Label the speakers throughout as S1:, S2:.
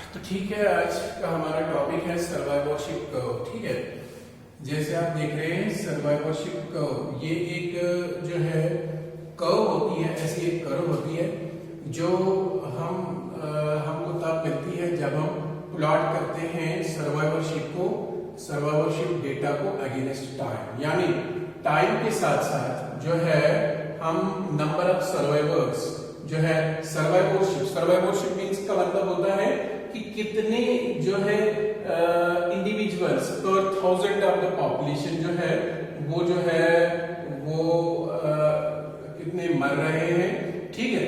S1: तो ठीक है, आज का हमारा टॉपिक है सर्वाइवरशिप कर्व। ठीक है, जैसे आप देख रहे हैं सर्वाइवरशिप कर्व, ये एक जो है कर्व होती है, ऐसी एक कर्व होती है जो हमको तब मिलती है जब हम प्लॉट करते हैं सर्वाइवरशिप डेटा को अगेंस्ट टाइम। यानी टाइम के साथ साथ जो है हम नंबर ऑफ सर्वाइवर्स जो है सर्वाइवरशिप मीन्स का मतलब होता है कि कितने जो है इंडिविजुअल्स पर 1000 ऑफ द पॉपुलेशन जो है वो कितने मर रहे हैं। ठीक है,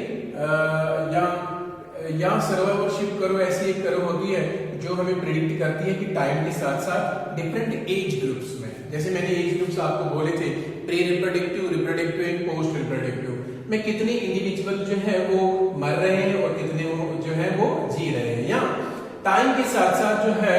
S1: या सर्वाइवरशिप कर्व ऐसी एक कर्व होती है जो हमें प्रिडिक्ट करती है कि टाइम के साथ साथ डिफरेंट एज ग्रुप्स में, जैसे मैंने एज ग्रुप्स आपको बोले थे, pre reproductive, reproductive and post reproductive में कितने इंडिविजुअल जो है वो मर रहे हैं और कितने जो है वो जी रहे हैं। या टाइम के साथ साथ जो है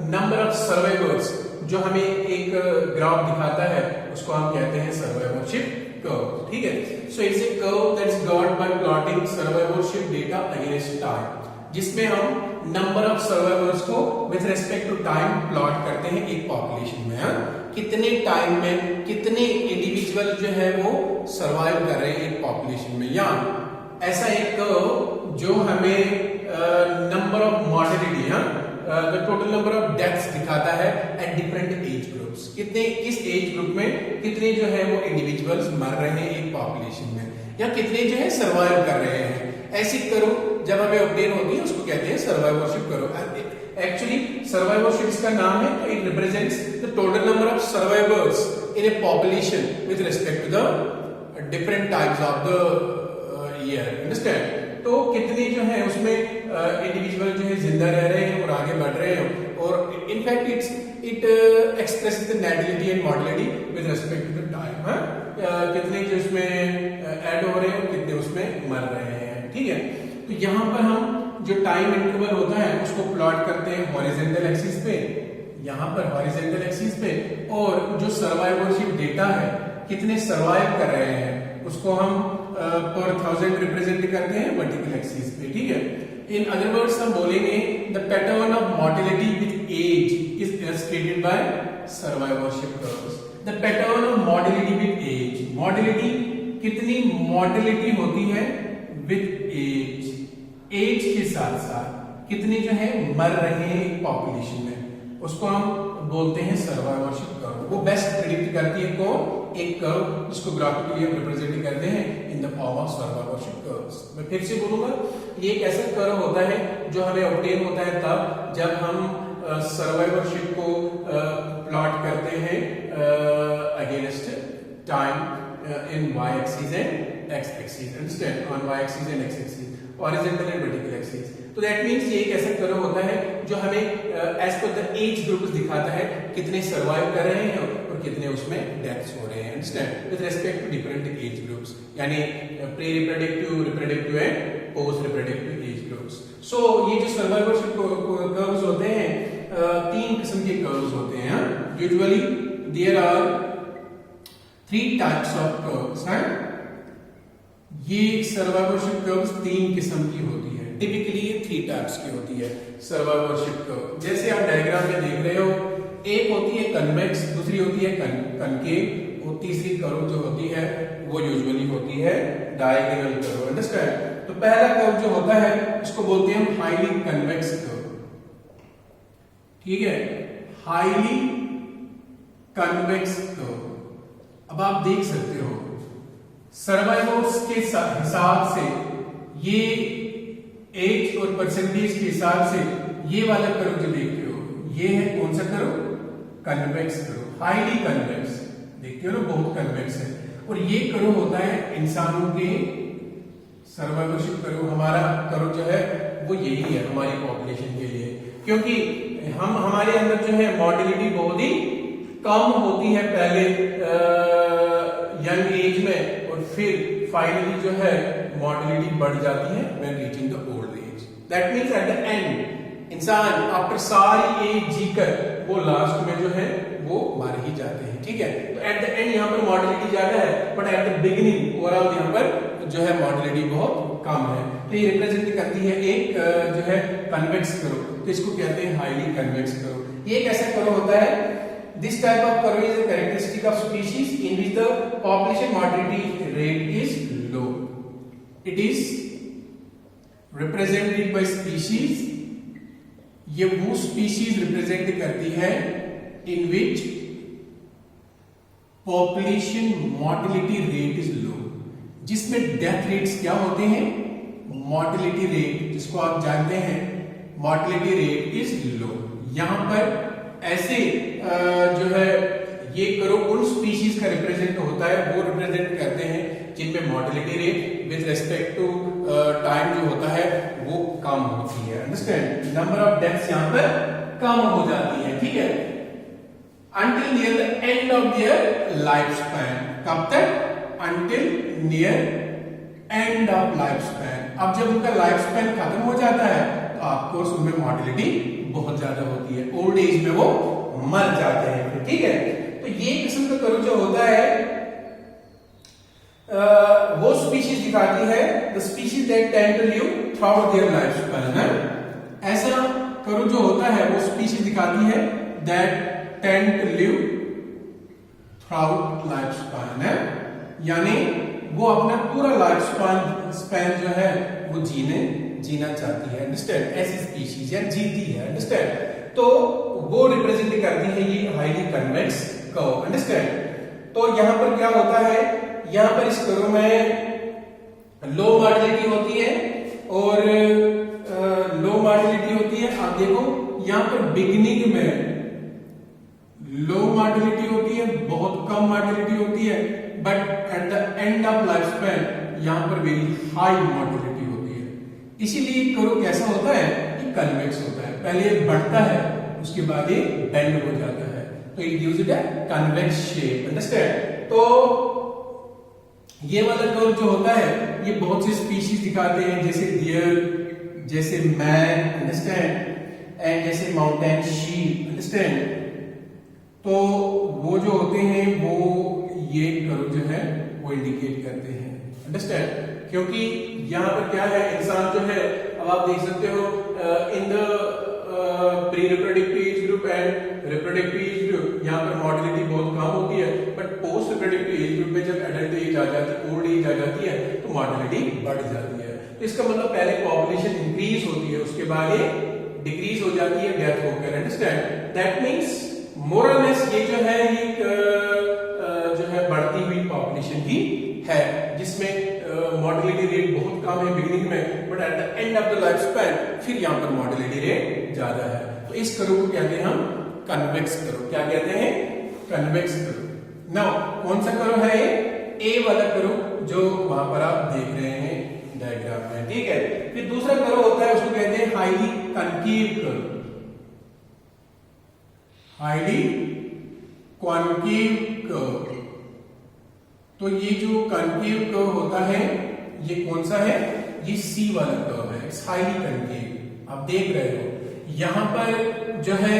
S1: नंबर ऑफ सर्वाइवर्स जो हमें एक ग्राफ दिखाता है उसको हम कहते हैं सर्वाइवरशिप कर्व। ठीक है, so it's a curve that's got by plotting survivorship data against time, जिसमें हम नंबर ऑफ सर्वाइवर्स को with respect to time plot करते हैं एक पॉपुलेशन में। कितने टाइम में कितने इंडिविजुअल जो है वो सर्वाइव कर रहे हैं एक पॉपुलेशन में, या ऐसा एक कर्व जो हमें number of mortality the total number of deaths दिखाता है एट डिफरेंट एज ग्रुप्स, कितने किस एज ग्रुप में कितने जो है वो इंडिविजुअल्स मर रहे हैं एक पॉपुलेशन में, या कितने जो है सर्वाइव कर रहे हैं। ऐसी कर्व जब हमें ऑब्टेन होती है उसको कहते हैं सर्वाइवरशिप कर्व। एक्चुअली सर्वाइवरशिप इसका नाम है, तो it represents the total number of survivors in a population with respect to the different types of the year. Understand? तो कितने जो है उसमें इंडिविजुअल जो है जिंदा रह रहे हैं और आगे बढ़ रहे हैं, और in fact it expresses the natality and mortality with respect to the time. कितने जो उसमें ऐड हो रहे हैं और कितने उसमें मर रहे हैं। ठीक है, तो यहाँ पर हम जो टाइम इंटरवल होता है उसको प्लॉट करते हैं हॉरिजॉन्टल एक्सिस पे, यहाँ पर हॉरिजॉन्टल एक्सिस पे, और जो सर्वाइवरशिप डेटा है कितने सर्वाइव कर रहे हैं उसको हम पर 1000 रिप्रेजेंट करते हैं वर्टिकल एक्सिस पे। ठीक है, इन अदर वर्ड्स हम बोलेंगे the pattern of mortality with age is illustrated by survivorship curves. The pattern of mortality with age, mortality कितनी मॉर्टेलिटी होती है विद एज, एज के साथ साथ कितने जो है मर रहे हैं पॉपुलेशन में, उसको हम बोलते हैं सर्वाइवरशिप कर्व। वो बेस्ट प्रिडिक्ट करती है कौन? एक कर्व जिसको ग्राफिकली हम रिप्रेजेंट करते हैं in the form of survivorship curves. मैं फिर से बोलूंगा, ये एक ऐसा कर्व होता है जो हमें ऑब्टेन होता है तब जब हम सर्वाइवरशिप को प्लॉट करते हैं against time in y axis and x axis. Understand? On y axis and x axis, horizontal and vertical axis. तो दैट मींस ये एक ऐसा कर्व होता है जो हमें as per the age groups दिखाता है कितने सर्वाइव कर रहे हैं और कितने उसमें डेथ्स हो रहे हैं। Understand? With respect to different age groups, यानी pre reproductive, reproductive and post reproductive age groups. So ये जो सर्वाइवरशिप कर्व्स होते हैं, तीन किस्म के कर्व्स होते हैं। Usually there are 3 types of curves हैं। ये सर्वाइवरशिप कर्व्स 3 किस्म की होती है। टिपिकली ये 3 टाइप्स की होती है सर्वाइवरशिप कर्व। जैसे आप डायग्राम में देख रहे हो, एक होती है कन्वेक्स, दूसरी होती है कनकेव, और तीसरी कर्व जो होती है वो यूजुअली होती है डायगोनल कर्व। अंडरस्टैंड? तो पहला कर्व जो होता है उसको बोलते हैं हाईली कन्वेक्स कर्व। ठीक है, हाईली कन्वेक्स कर्व। अब आप देख सकते हो सर्वाइवर्स के हिसाब से, ये एज और परसेंटेज के हिसाब से ये वाला कर्व जो देख रहे हो, ये है कौन सा curve? Convex curve, highly convex. देखते हो ना, बहुत कन्वेक्स है। और ये कर्व होता है इंसानों के सर्वाइवरशिप कर्व। हमारा कर्व जो है वो यही है हमारी पॉपुलेशन के लिए, क्योंकि हमारे अंदर जो है मॉर्टेलिटी बहुत ही कम होती है पहले यंग एज में, और फिर फाइनली जो है मॉर्टेलिटी बढ़ जाती है when reaching the old age. That means at the end इंसान आफ्टर सारी एज जीकर वो लास्ट में जो है वो मर ही जाते हैं। ठीक है, तो एट द एंड यहाँ पर मॉर्टेलिटी ज्यादा है, but at the beginning overall यहाँ पर जो है मॉर्टेलिटी बहुत कम है। तो ये रिप्रेजेंट करती है एक जो है कन्वेक्स करो, तो इसको कहते हैं हाईली कन्वेक्स करो। ये एक ऐसा करो होता है, this type of curve is a characteristic of species in which the population mortality rate is low. It is represented by species, ये वो स्पीशीज रिप्रेजेंट करती है in which population mortality rate is low, जिसमें death rates क्या होते हैं, mortality rate, जिसको आप जानते हैं मोर्टेलिटी रेट इज लो। यहां पर ऐसे जो है ये करो उन स्पीशीज का रिप्रेजेंट होता है, वो रिप्रेजेंट करते हैं जिनमें mortality rate with respect to time जो होता है वो कम होती है। अंडरस्टैंड, नंबर ऑफ डेथ्स यहां पर कम हो जाती है, ठीक है, until near the end of their lifespan। कब तक? until near end of lifespan। अब जब उनका लाइफ स्पैन खत्म हो जाता है तो ऑफकोर्स उनमें मोर्टेलिटी बहुत ज्यादा होती है, ओल्ड एज में वो मर जाते हैं, ठीक है। तो ये किस्म का करो जो होता है वो स्पीशीज दिखाती है the species that tend to live throughout their life span. ऐसा करो जो होता है वो स्पीशीज दिखाती है that tend to live throughout life span, यानी वो अपना पूरा लाइफ स्पैन जो है वो जीना चाहती है। अंडरस्टैंड, ऐसी स्पीशीज या जीती है। अंडरस्टैंड, तो वो रिप्रेजेंट करती है ये हाईली कन्वेक्स कर्व। अंडरस्टैंड, तो यहां पर क्या होता है, यहां पर इस कर्व में लो मोर्टेलिटी होती है और लो मोर्टेलिटी होती है। आप देखो यहां पर बिगिनिंग में लो मोर्टेलिटी होती है, बहुत कम मोर्टेलिटी होती है, but at the end of life span यहां पर वेरी हाई मोर्टेलिटी होती है। इसीलिए कर्व कैसा होता है, ये कन्वेक्स होता है, पहले बढ़ता है उसके बाद ये बेंड हो जाता है, तो it gives it a convex shape. Understand, तो ये वाला कर्व जो होता है ये बहुत सी स्पीशीज दिखाते हैं, जैसे डियर, जैसे मैन, अंडरस्टैंड, एंड जैसे माउंटेन शीप। अंडरस्टैंड, तो वो जो होते हैं वो ये कर्व जो है वो इंडिकेट करते हैं। अंडरस्टैंड, क्योंकि यहाँ पर क्या है, इंसान जो है, अब आप देख सकते हो in the pre reproductive age group and reproductive age group, यहाँ पर मोर्टेलिटी बहुत कम होती है, but post reproductive age group में जब एडल्ट एज आ जाती है, ओल्ड एज आ जाती है, तो मोर्टेलिटी बढ़ जाती है। तो इसका मतलब पहले पॉपुलेशन इंक्रीज होती है, उसके बाद ये डिक्रीज हो जाती है डेथ होकर। अंडरस्टैंड, दैट मीन्स मोर और लेस ये जो है एक जो है बढ़ती हुई पॉपुलेशन ही है, जिसमें मोर्टेलिटी रेट बहुत कम है बिगिनिंग में, but at the end of the life span फिर यहाँ पर मोर्टेलिटी रेट ज्यादा है। तो इस कर्व को कहते हैं हम कन्वेक्स कर्व। क्या कहते हैं? Convex curve. नाउ कौन सा कर्व है ये? ए वाला कर्व जो वहां पर आप देख रहे हैं डायग्राम में, ठीक है। फिर दूसरा कर्व होता है, उसको कहते हैं highly concave curve. Highly concave curve. तो ये जो कॉन्केव कर्व होता है ये कौन सा है? ये सी वाला कर्व है, इट्स हाईली कॉन्केव। आप देख रहे हो यहां पर जो है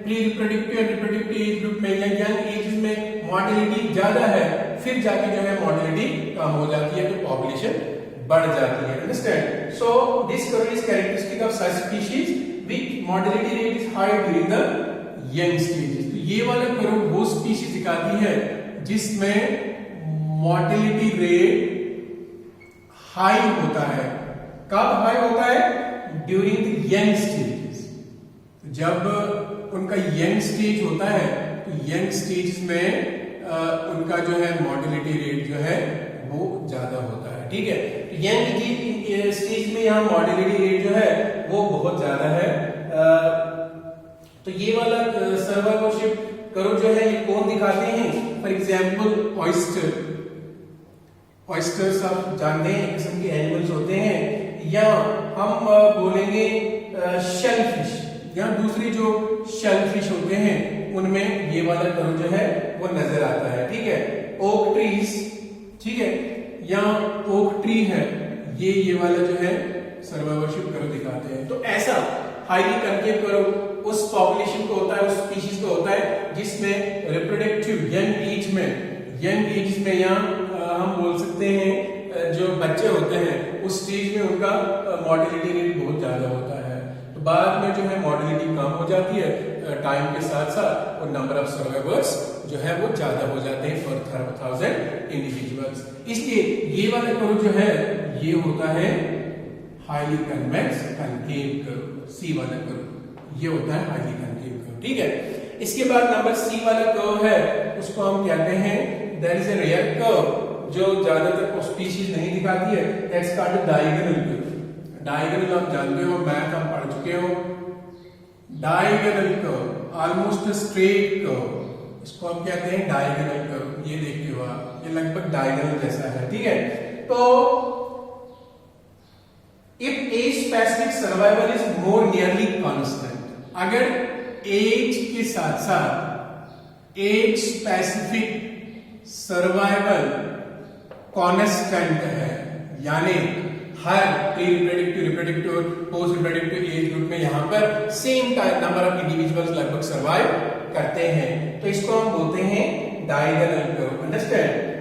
S1: pre reproductive and reproductive age group में या यंग एज में मोर्टेलिटी ज्यादा है, फिर जाके जो है मोर्टेलिटी कम हो जाती है, तो पॉपुलेशन बढ़ जाती है। Understand, so this curve is characteristic of such species which mortality rate is high during the young stages. तो ये वाला कर्व वो स्पीशीज दिखाती है जिसमें मोर्टेलिटी रेट हाई होता है। कब हाई होता है? During the young stages. जब उनका यंग स्टेज होता है तो यंग स्टेज में उनका जो है मोर्टेलिटी रेट जो है वो ज्यादा होता है, ठीक है। यंग स्टेज में यहाँ मोर्टेलिटी रेट जो है वो बहुत ज्यादा है। तो ये वाला सर्वाइवरशिप कर्व जो है ये कौन दिखाते हैं? For example oyster. ऑयस्टर्स आप जानते हैं एक किस्म के एनिमल्स होते हैं, या हम बोलेंगे शेलफिश, या दूसरी जो शेलफिश होते हैं उनमें ये वाला कर्व जो है वो नजर आता है, ठीक है। ओक ट्रीज, ठीक है, या ओक ट्री है, ये वाला जो है सर्वाइवरशिप कर्व दिखाते हैं। तो ऐसा हाईली कनकेव कर्व उस पॉपुलेशन को होता है, उस स्पीशीज को होता है जिसमें रिप्रोडक्टिव यंग एज में या हम बोल सकते हैं जो बच्चे होते हैं उस स्टेज में उनका मॉर्टेलिटी रेट बहुत ज्यादा होता है। तो बाद में जो है मॉर्टेलिटी कम हो जाती है टाइम के साथ साथ, और नंबर ऑफ सर्वाइवर्स जो है वो ज्यादा हो जाते हैं फॉर 1000 इंडिविजुअल्स। इसलिए ये वाला कर्व जो है ये होता है हाईली कन्वेक्स कनकेव कर्व, सी वाला कर्व ये होता है हाईली कनकेव कर्व, ठीक है। इसके बाद नंबर सी वाला कर्व है, उसको हम कहते हैं that is a rare curve, जो ज्यादातर स्पीशीज नहीं दिखाती है, that's called diagonal curve. Diagonal आप जानते हो, मैथ हम पढ़ चुके हो। Diagonal curve almost straight curve, इसको हम कहते हैं डायगोनल कर्व। ये देखते हो आप, ये लगभग डायगोनल जैसा है, ठीक है। तो if age specific survival is more nearly constant, अगर एज के साथ साथ एज स्पेसिफिक सर्वाइवल कांस्टेंट है, यानी हर प्री रिप्रोडक्टिव, रिप्रोडक्टिव और पोस्ट रिप्रोडक्टिव एज ग्रुप में यहां पर सेम नंबर ऑफ इंडिविजुअल्स लगभग सर्वाइव करते हैं, तो इसको हम बोलते हैं diagonal curve. Understand?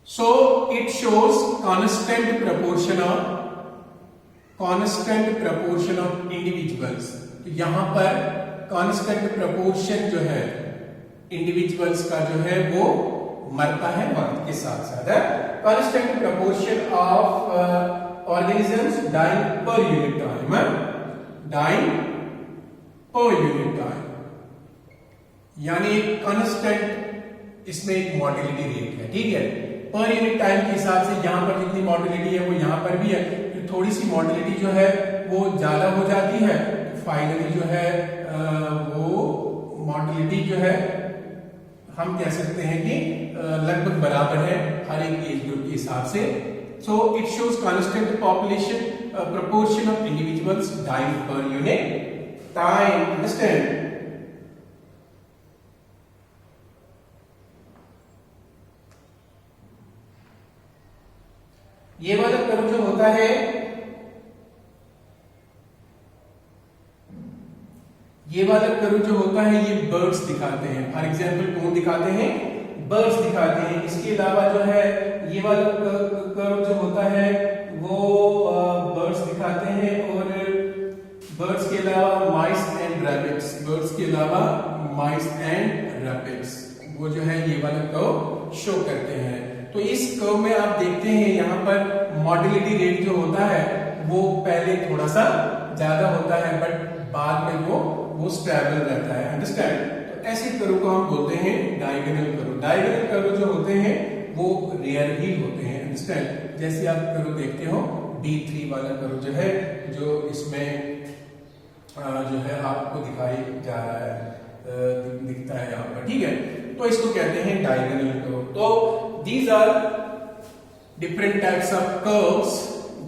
S1: So it shows constant proportion of individuals। तो यहां पर constant proportion जो है इंडिविजुअल्स का जो है वो मरता है वक्त के साथ साथ। constant proportion of organisms dying per unit time, dying per unit time, यानी constant इसमें एक मॉर्टेलिटी रेट है, ठीक है। पर यूनिट टाइम के हिसाब से यहां पर जितनी मॉर्टेलिटी है वो यहां पर भी है, तो थोड़ी सी मॉर्टेलिटी जो है वो ज्यादा हो जाती है, तो फाइनली जो है वो मॉर्टेलिटी जो है हम कह सकते हैं कि लगभग बराबर है हर एक एज ग्रुप के हिसाब से। So it shows constant population proportion of individuals dying per unit time। Understand? ये वाला कर्व जो होता है ये बर्ड्स दिखाते हैं। फॉर एग्जांपल कौन दिखाते हैं? बर्ड्स दिखाते हैं। इसके अलावा जो है ये वाला कर्व जो होता है वो बर्ड्स दिखाते हैं, और बर्ड्स के अलावा माइस एंड रैबिट्स, वो जो है ये वाला कर्व शो करते हैं। तो इस कर्व में आप देखते हैं यहाँ पर मॉर्टेलिटी रेट जो होता है वो पहले थोड़ा सा ज्यादा होता है, बट बाद में वो स्टेबल रहता है। अंडरस्टैंड? तो ऐसे कर्व को हम बोलते हैं डायगोनल कर्व। डायगोनल कर्व जो होते हैं वो रेयर ही होते हैं। अंडरस्टैंड? जैसे आप कर्व देखते हो D3 वाला कर्व जो है, जो इसमें जो है आपको दिखाई जा रहा है, दिखता है यहाँ पर, ठीक है। तो इसको कहते हैं डायगोनल कर्व। तो these are different types of curves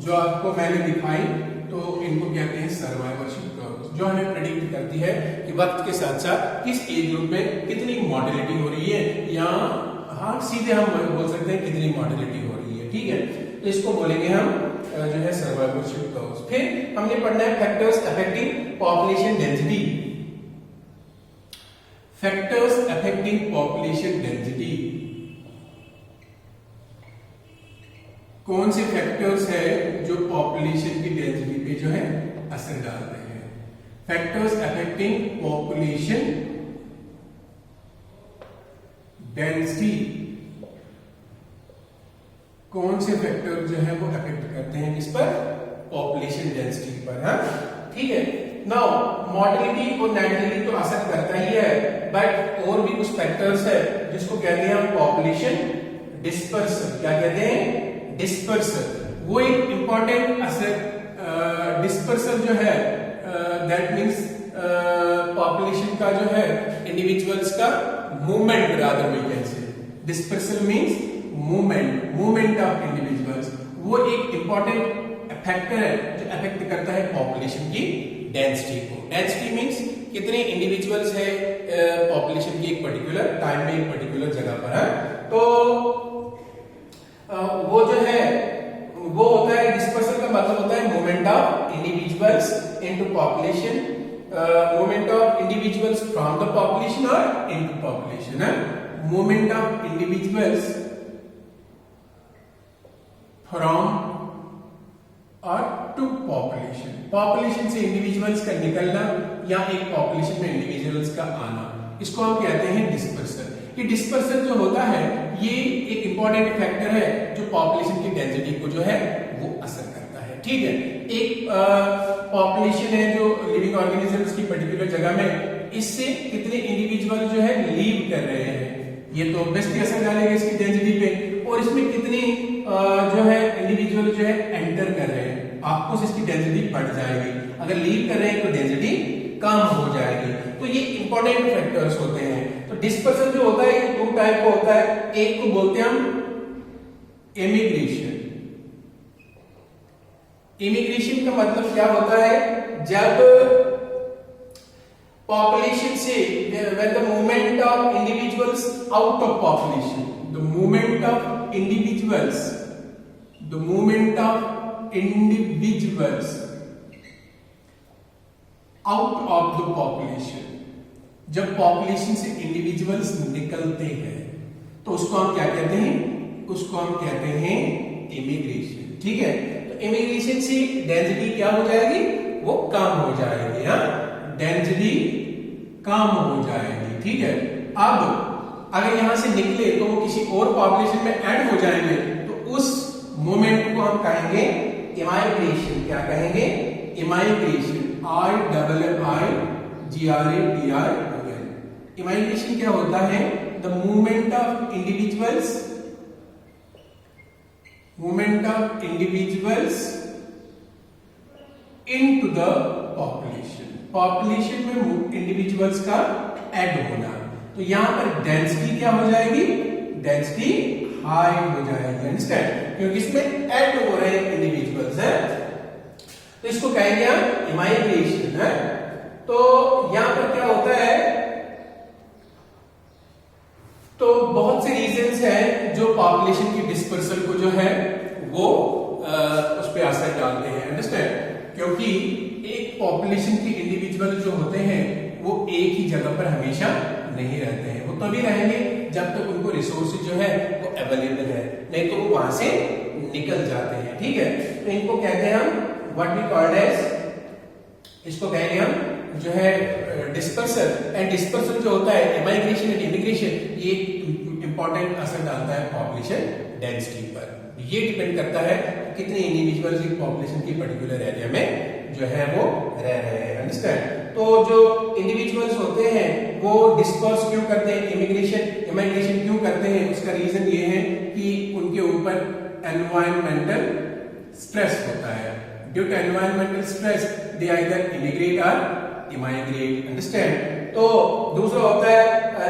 S1: जो आपको मैंने दिखाई, तो इनको कहते हैं सर्वाइवरशिप कर्व्स, जो हमें प्रेडिक्ट करती है कि वक्त के साथ साथ किस एज ग्रुप में कितनी मॉर्टेलिटी हो रही है, या हाँ सीधे हम बोल सकते हैं कितनी मॉर्टेलिटी हो रही है, ठीक है। तो इसको बोलेंगे हम जो है सर्वाइवरशिप कर्व्स। फिर हमने पढ़ना है factors affecting population density. Factors affecting population density, कौन से फैक्टर्स है जो पॉपुलेशन की डेंसिटी पे जो है असर डालते हैं? फैक्टर्स अफेक्टिंग पॉपुलेशन डेंसिटी, कौन से फैक्टर जो है वो अफेक्ट करते हैं किस पर? पॉपुलेशन डेंसिटी पर। हाँ, ठीक है। नाउ मॉर्टेलिटी और नेटेलिटी तो असर करता ही है, बट और भी कुछ फैक्टर्स है जिसको कहते हैं हम पॉपुलेशन डिस्पर्सन। क्या कहते हैं? डिस्पर्सन। वो एक इंपॉर्टेंट असर डिस्पर्सन जो है दैट मींस पॉपुलेशन का जो है इंडिविजुअल्स का movement, rather we can say dispersion means movement of individuals. वो एक इंपॉर्टेंट फैक्टर है जो अफेक्ट करता है पॉपुलेशन की डेंसिटी को। डेंसिटी मींस कितने इंडिविजुअल्स है पॉपुलेशन की एक पर्टिकुलर टाइम में एक पर्टिकुलर जगह पर है। तो वो जो है वो होता है डिस्पर्सन का मतलब होता है movement of individuals into population, movement of individuals from the population और इनटू पॉपुलेशन है। मूवमेंट ऑफ इंडिविजुअल्स फ्रॉम और टू पॉपुलेशन, पॉपुलेशन से इंडिविजुअल्स का निकलना या एक पॉपुलेशन में इंडिविजुअल्स का आना, इसको हम कहते हैं डिस्पर्सन। ये डिस्पर्सन जो होता है ये एक इंपॉर्टेंट फैक्टर है जो पॉपुलेशन की डेंसिटी को जो है वो असर करता है। ठीक है, एक पॉपुलेशन है जो लिविंग ऑर्गेनिजम्स की पर्टिकुलर जगह में, इससे कितने इंडिविजुअल जो है लीव कर रहे हैं, ये तो ऑब्वियसली असर डालेगा इसकी डेंसिटी पे, और इसमें कितने जो है इंडिविजुअल जो है एंटर कर रहे हैं, आपको इसकी डेंसिटी बढ़ जाएगी। अगर लीव कर रहे हैं तो डेंसिटी कम हो जाएगी। तो ये इंपॉर्टेंट फैक्टर्स होते हैं। तो डिस्पर्सन जो होता है ये दो टाइप का होता है, एक को बोलते हैं हम इमिग्रेशन। इमिग्रेशन का मतलब क्या होता है, जब पॉपुलेशन से when the movement of individuals out of population, the movement of individuals out of the population, जब पॉपुलेशन से इंडिविजुअल्स निकलते हैं तो उसको हम क्या कहते हैं, उसको हम कहते हैं इमिग्रेशन। ठीक है, तो इमिग्रेशन से डेंसिटी क्या हो जाएगी, वो कम हो जाएगी। हाँ, डेंसिटी कम हो जाएगी। ठीक है, अब अगर यहां से निकले तो वो किसी और पॉपुलेशन में ऐड हो जाएंगे, तो उस मोमेंट को हम कहेंगे इमाइग्रेशन। क्या कहेंगे, इमाइग्रेशन। IMMIGRATION। इमाइग्रेशन क्या होता है, the movement of individuals into the population, population में इंडिविजुअल्स का ऐड होना। तो यहां पर डेंसिटी क्या हो जाएगी, डेंसिटी हाई हो जाएगी। अंडरस्टैंड, क्योंकि इसमें ऐड हो रहे हैं इंडिविजुअल्स है, तो इसको कहेंगे हम इमाइग्रेशन है। तो यहां पर क्या होता है, तो बहुत से रीजंस हैं जो पॉपुलेशन की डिस्पर्सल को जो है वो उस पर असर डालते हैं। अंडरस्टैंड, क्योंकि एक पॉपुलेशन के इंडिविजुअल जो होते हैं वो एक ही जगह पर हमेशा नहीं रहते हैं, वो तभी रहेंगे जब तक उनको रिसोर्सेज जो है वो अवेलेबल है, नहीं तो वो वहां से निकल जाते हैं। ठीक है, तो इनको कहते हैं हम व्हाट वी कॉल्ड एज, इसको कहेंगे हम जो है डिस्पर्सल। एंड डिस्पर्सल जो होता है, इमाइग्रेशन एंड इमिग्रेशन, ये इंपॉर्टेंट असर डालता है पॉपुलेशन डेंसिटी पर। ये डिपेंड करता है कितने इंडिविजुअल्स एक पॉपुलेशन की पर्टिकुलर एरिया में जो है वो रह रहे हैं। अंडरस्टैंड, तो जो इंडिविजुअल्स होते हैं वो डिस्पर्स क्यों करते हैं, इमिग्रेशन क्यों करते हैं, उसका रीजन ये है कि उनके ऊपर एनवायरमेंटल स्ट्रेस होता है। Due to environmental stress they either immigrate और इमाइग्रेट। अंडरस्टैंड, तो दूसरा होता है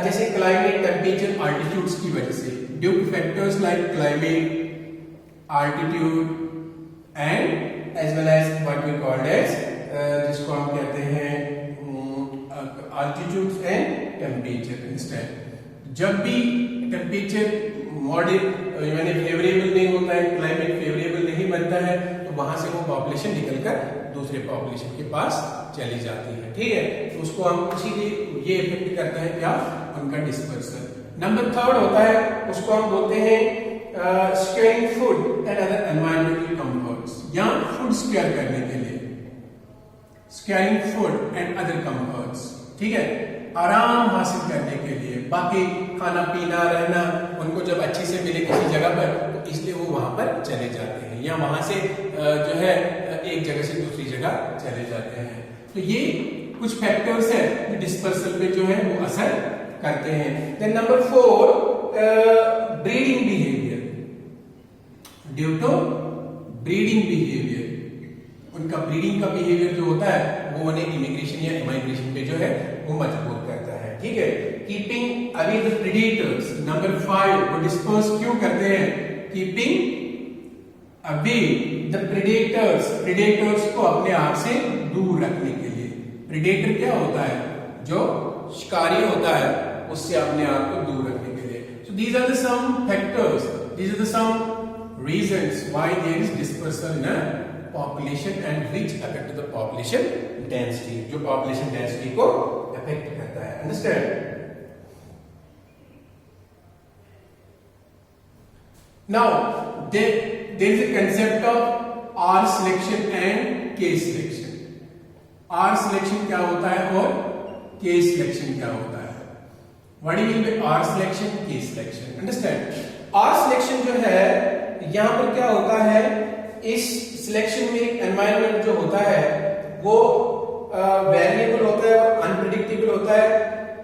S1: जैसे क्लाइमेट, टेम्परेचर, आल्टीट्यूड्स की वजह से, due two factors like climate, altitude and as well as what we called as जिसको हम कहते हैं altitude and temperature। इंस्टेंट जब भी टेम्परेचर मॉडरेट यानी फेवरेबल नहीं होता है, क्लाइमेट फेवरेबल नहीं बनता है, तो वहां से वो पॉपुलेशन निकलकर दूसरे पॉपुलेशन के पास चली जाती है। ठीक है, तो उसको हम इसीलिए ये इफेक्ट करता है क्या, उनका डिस्पर्सन। नंबर थर्ड होता है, उसको हम बोलते हैं squaring food and other environmental comforts, या फूड स्क्वेयर करने के लिए, squaring food and other comforts. ठीक है, आराम हासिल करने के लिए, बाकी खाना पीना रहना उनको जब अच्छे से मिले किसी जगह पर, तो इसलिए वो वहां पर चले जाते हैं, या वहां से जो है एक जगह से दूसरी जगह चले जाते हैं। तो ये कुछ फैक्टर्स है जो डिस्पर्सल पे जो है वो असर करते हैं। Then number 4, breeding behaviour. Due to breeding behaviour, उनका ब्रीडिंग का बिहेवियर जो होता है वो उन्हें इमिग्रेशन या इमाइग्रेशन पे जो है वो मजबूर करता है। ठीक है, keeping away the predators. Number 5, वो डिस्पर्स क्यों करते हैं, keeping away the predators, predators को अपने आप से दूर रखने के लिए। प्रेडेटर क्या होता है, जो शिकारी होता है, उससे अपने आप को दूर रखने के लिए। So these are the some factors, these are the some reasons why there is dispersal in a population and which affect the population density, जो population density को affect करता है। Understand? Now there is a concept of R selection and K selection. R selection क्या होता है और K selection क्या होता है? What do you mean by R selection, K selection? Understand? R selection जो है यहाँ पर क्या होता है, इस सिलेक्शन में एक एनवायरनमेंट जो होता है वो वेरिएबल होता है और अनप्रेडिक्टेबल होता है,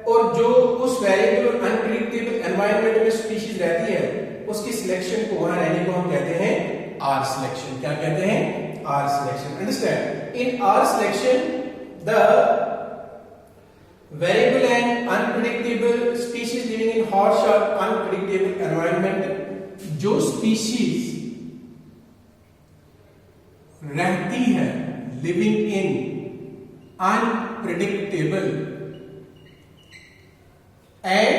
S1: और जो उस वेरिएबल और अनप्रेडिक्टेबल एनवायरनमेंट में स्पीशीज रहती है उसकी सिलेक्शन को वहां रहने को हम कहते हैं आर सिलेक्शन. क्या कहते हैं? R selection. Understand? In R selection the variable and unpredictable species living in harsh और अनप्रेडिक्टेबल एनवायरनमेंट, जो स्पीशीज रहती है living in unpredictable and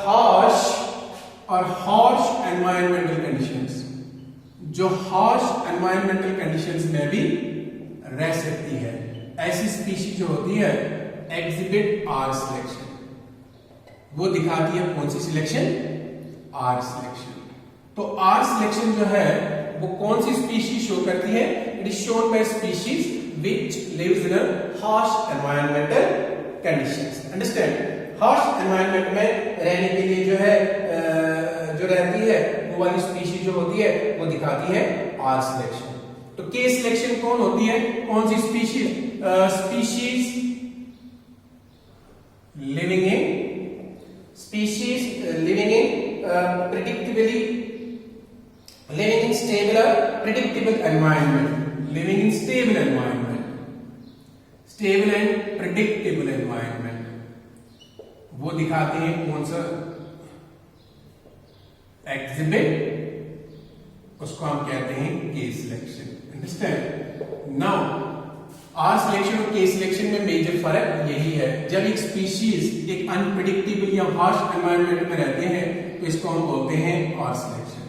S1: harsh और हार्श एनवायरमेंटल कंडीशंस, जो हार्श एनवायरमेंटल कंडीशंस में भी रह सकती है, ऐसी स्पीशीज जो होती है एग्जिबिट आर सिलेक्शन. वो दिखाती है कौन सी सिलेक्शन? R selection. तो आर सिलेक्शन जो है वो कौन सी स्पीशीज शो करती है? It is shown by species which lives in a harsh environmental conditions. Understand? Harsh environment में रहने के लिए जो है जो रहती है वो वाली स्पीशीज जो होती है वो दिखाती है आर सिलेक्शन. तो के सिलेक्शन कौन होती है? कौन सी species? Species living in predictably living in stable or predictable environment, living in stable and predictable environment, वो दिखाते हैं कौन सा एग्जिबिट, उसको हम कहते हैं K selection. Understand? Now R selection और के सिलेक्शन में मेजर फर्क यही है. जब एक स्पीशीज एक अनप्रेडिक्टेबल या हार्श एनवायरनमेंट में रहते हैं तो इसको हम बोलते हैं आर सिलेक्शन.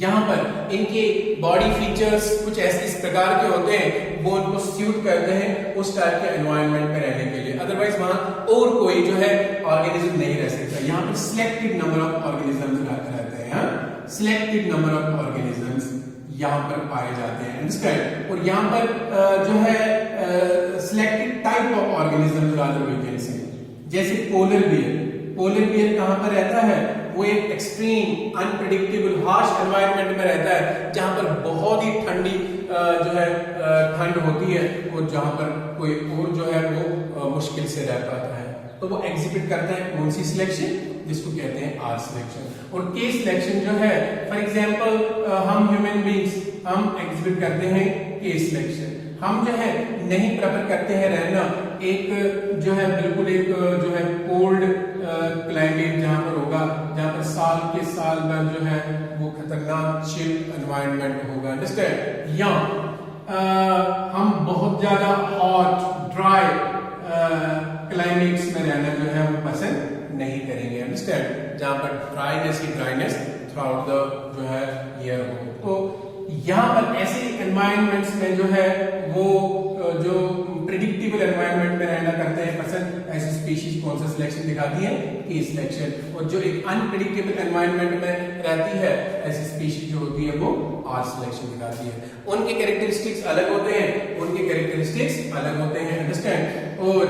S1: यहाँ पर इनके बॉडी फीचर्स कुछ ऐसे इस प्रकार के होते हैं वो उनको सूट करते हैं उस टाइप के एनवायरनमेंट में रहने के लिए, अदरवाइज वहां और कोई जो है ऑर्गेनिज्म नहीं रह सकता. यहाँ पर सिलेक्टेड नंबर ऑफ ऑर्गेनिजम्स रहते हैं. यहाँ सिलेक्टेड नंबर ऑफ ऑर्गेनिजम्स यहाँ पर पाए जाते हैं. अंडरस्टैंड? और यहाँ पर जो है selected type of organisms rather we can say, जैसे पोलर बियर. पोलर बियर कहाँ पर रहता है? वो एक एक्सट्रीम अनप्रेडिक्टेबल हार्श एनवायरनमेंट में रहता है जहां पर बहुत ही ठंडी जो है ठंड होती है और जहां पर कोई और जो है वो मुश्किल से रह पाता है. तो वो एग्जिबिट करता है कौन सी सिलेक्शन? जिसको कहते हैं आर सिलेक्शन. और के सिलेक्शन जो है, फॉर एग्जांपल हम ह्यूमन बींग्स हम एग्जिबिट करते हैं के सिलेक्शन. हम जो है नहीं प्रेफर करते हैं रहना एक जो है बिल्कुल एक जो है कोल्ड क्लाइमेट जहां पर होगा, जहां पर साल के साल भर जो है वो खतरनाक चिल एनवायरनमेंट होगा. अंडरस्टैंड? या हम बहुत ज्यादा हॉट ड्राई क्लाइमेट्स में रहना जो है वो पसंद नहीं करेंगे. अंडरस्टैंड? जहां पर ड्राइनेस थ्रू आउट द जो है ईयर हो. तो यहाँ पर ऐसे एनवायरनमेंट्स में जो है वो जो प्रेडिक्टेबल एनवायरनमेंट में रहना करते हैं पसंद, ऐसी स्पीशीज कौन सा सिलेक्शन दिखाती है? के सिलेक्शन. और जो एक अनप्रेडिक्टेबल एनवायरनमेंट में रहती है ऐसी स्पीशीज जो होती है वो आर सिलेक्शन दिखाती है. उनके कैरेक्टरिस्टिक्स अलग होते हैं, अंडरस्टैंड? और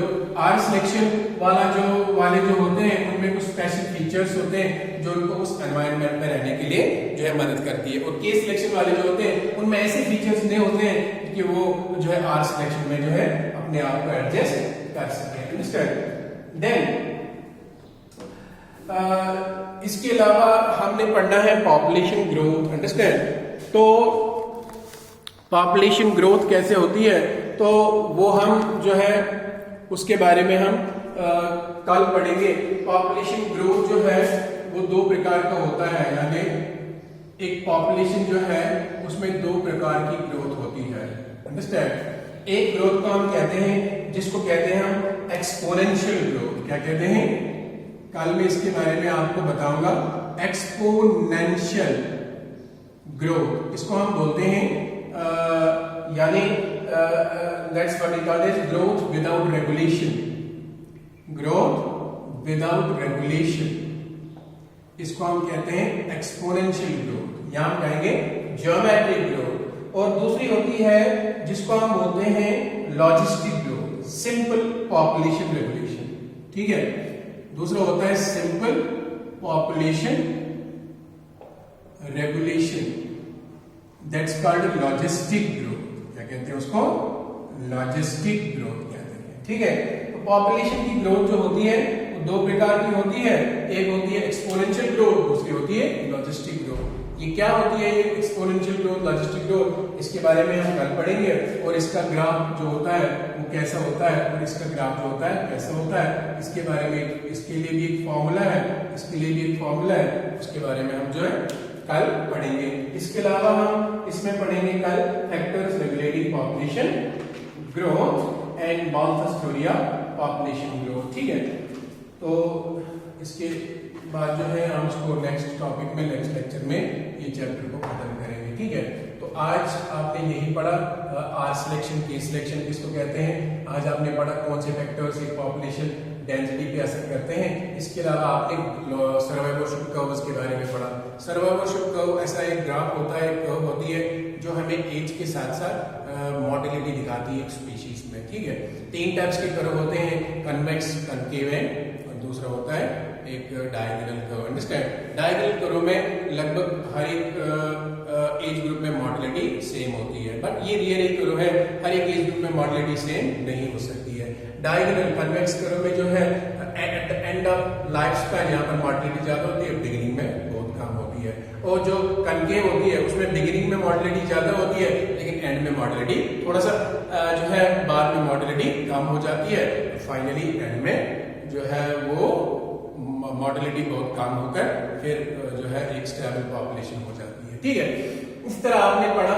S1: आर सिलेक्शन वाले जो होते हैं उनमें कुछ स्पेशल फीचर्स होते हैं जो उनको उस एनवायरनमेंट में रहने के लिए जो है मदद करती है. और के सिलेक्शन वाले जो होते हैं उनमें ऐसे फीचर्स नहीं होते हैं कि वो जो है आर सिलेक्शन में जो है अपने आप को एडजस्ट कर सके. अंडरस्टैंड? देन इसके अलावा हमने पढ़ना है पॉपुलेशन ग्रोथ. अंडरस्टैंड? तो पॉपुलेशन ग्रोथ कैसे होती है तो वो हम जो है उसके बारे में हम कल पढ़ेंगे. पॉपुलेशन ग्रोथ जो है वो दो प्रकार का होता है. यानी एक पॉपुलेशन जो है उसमें दो प्रकार की ग्रोथ होती है. अंडरस्टैंड? एक ग्रोथ को हम कहते हैं जिसको कहते हैं हम एक्सपोनेंशियल ग्रोथ. क्या कहते हैं? कल मैं इसके बारे में आपको बताऊंगा. एक्सपोनेंशियल ग्रोथ इसको हम बोलते हैं यानी that's what we call as growth without regulation. इसको हम कहते हैं एक्सपोनेंशियल ग्रोथ, या हम कहेंगे ज्योमेट्रिक ग्रोथ। और दूसरी होती है जिसको हम बोलते हैं logistic growth, simple population regulation, ठीक है। दूसरा होता है simple population regulation, that's called logistic growth. क्या कहते हैं उसको? लॉजिस्टिक ग्रोथ कहते हैं, ठीक है। तो पॉपुलेशन की ग्रोथ जो होती है वो दो प्रकार की होती है, एक होती है एक्सपोनेंशियल ग्रोथ, दूसरी होती है लॉजिस्टिक ग्रोथ। ये क्या होती है ये एक्सपोनेंशियल ग्रोथ, लॉजिस्टिक ग्रोथ, इसके बारे में हम कल पढ़ेंगे। और इसका ग्राफ जो होता है वो कैसा होता है, और इसका ग्राफ जो होता है कैसा होता है, इसके बारे में, इसके लिए भी एक फॉर्मूला है, इसके लिए भी एक फॉर्मूला है, उसके बारे में हम जो है कल पढ़ेंगे। इसके अलावा हम इसमें पढ़ेंगे कल factors regulating population growth and Malthus-theory of population growth, ठीक है। तो इसके बाद जो है हम इसको नेक्स्ट टॉपिक में, नेक्स्ट लेक्चर में ये चैप्टर को खत्म करेंगे, ठीक है। तो आज आपने यही पढ़ा आर सिलेक्शन, के सिलेक्शन किसको कहते हैं। आज आपने पढ़ा कौन से फैक्टर्स एक पॉपुलेशन डेंसिटी पे असर करते हैं। इसके अलावा आपने सर्वाइवरशिप कर्व्स के बारे में पढ़ा। सर्वाइवरशिप कर्व ऐसा एक ग्राफ होता है, एक कर्व होती है जो हमें एज के साथ साथ मॉर्टेलिटी दिखाती है एक स्पीशीज में, ठीक है। तीन टाइप्स के कर्व होते हैं, कन्वेक्स, कनकेव और दूसरा होता है एक diagonal curve. Understand? Diagonal curve में लगभग हर एक एज ग्रुप में मॉर्टेलिटी सेम होती है, बट ये रियल एक कर्व है, हर एक एज ग्रुप में मॉर्टेलिटी सेम नहीं हो सकती है। डायगोनल कन्वेक्स कर्व में जो है at the end of life span यहाँ पर मॉर्टेलिटी ज्यादा होती है, बिगिनिंग में बहुत कम होती है। और जो कनकेव होती है उसमें बिगिनिंग में मॉर्टेलिटी ज्यादा होती है, लेकिन एंड में मॉर्टेलिटी थोड़ा सा जो है बाद में मॉर्टेलिटी कम हो जाती है। फाइनली एंड में जो है वो मॉर्टेलिटी बहुत कम होकर फिर जो है एक स्टेबल पॉपुलेशन हो जाती है, ठीक है। इस तरह आपने पढ़ा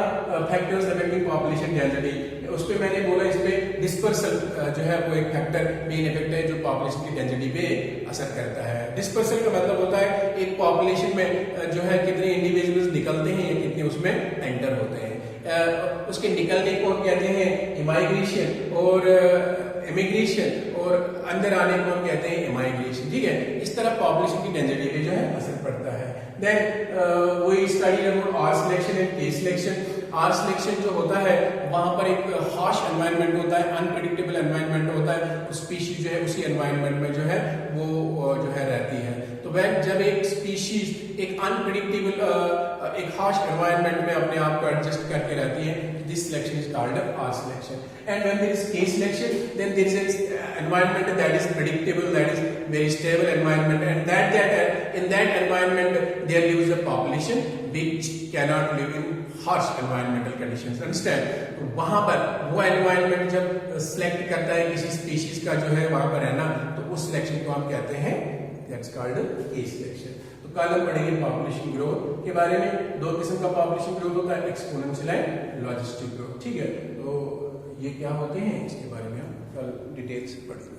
S1: फैक्टर्स अफेक्टिंग पॉपुलेशन डेंसिटी। उस पर मैंने बोला इसमें डिस्पर्सल जो है वो एक फैक्टर, मेन इफेक्ट है जो पॉपुलेशन की डेंसिटी पे असर करता है। डिस्पर्सल का मतलब होता है एक पॉपुलेशन में जो है कितने इंडिविजुअल्स निकलते हैं या कितने उसमें एंटर होते हैं। उसके निकलने को कहते हैं इमाइग्रेशन, और इमिग्रेशन, और अंदर आने को हम कहते हैं इमाइग्रेशन, ठीक है। इस तरह पॉपुलेशन की डेंसिटी पे जो है असर पड़ता है। देन वही study about R selection and K selection. R selection जो होता है वहां पर एक हार्श एनवायरनमेंट होता है, अनप्रेडिक्टेबल एनवायरनमेंट होता है, स्पीशीज जो है उसी एनवायरनमेंट में जो है वो जो है रहती है। तो वह जब एक स्पीशीज एक अनप्रेडिक्टेबल एक हार्श एनवायरनमेंट में अपने आप को एडजस्ट करके रहती है, this selection is called r selection. And when there is K selection, then there is an environment that is predictable, that is very stable environment, and that in that environment there lives a population which cannot live in harsh environmental conditions. Understand? तो वहां पर वो environment जब select करता है किसी species का जो है वहां पर रहना, तो उस सिलेक्शन को हम कहते हैं दैट्स कॉल्ड के सिलेक्शन। तो कल हम पढ़ेंगे पॉपुलेशन ग्रोथ के बारे में। दो किस्म का पॉपुलेशन ग्रोथ होता है, एक्सपोनेंशियल एंड लॉजिस्टिक ग्रोथ, ठीक है। तो ये क्या होते हैं इसके बारे में हम कल डिटेल्स पढ़ेंगे।